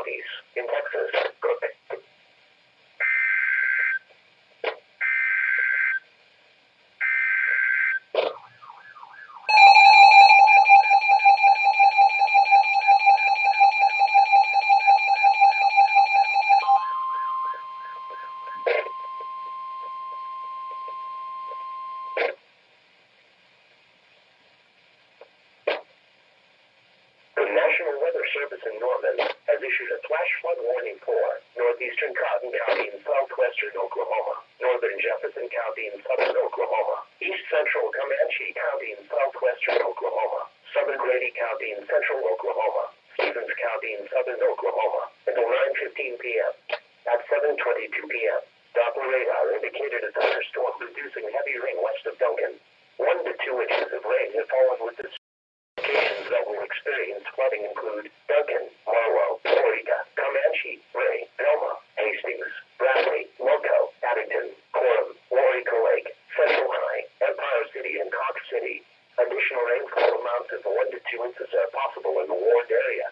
counties in Texas. Cook. The National Weather Service in Norman has issued a flash flood warning for northeastern Cotton County in southwestern Oklahoma, northern Jefferson County in southern Oklahoma, east central Comanche County in southwestern Oklahoma, southern Grady County in central Oklahoma, Stevens County in southern Oklahoma, until 9:15 p.m. At 7:22 p.m., Doppler radar indicated a thunderstorm producing heavy rain west of Duncan. 1 to 2 inches of rain have fallen with this. Locations that will experience flooding include Duncan, Marlow, Eureka, Comanche, Ray, Elma, Hastings, Bradley, Loco, Addington, Coram, Waurika Lake, Central High, Empire City, and Cox City. Additional rainfall amounts of 1 to 2 inches are possible in the warned area.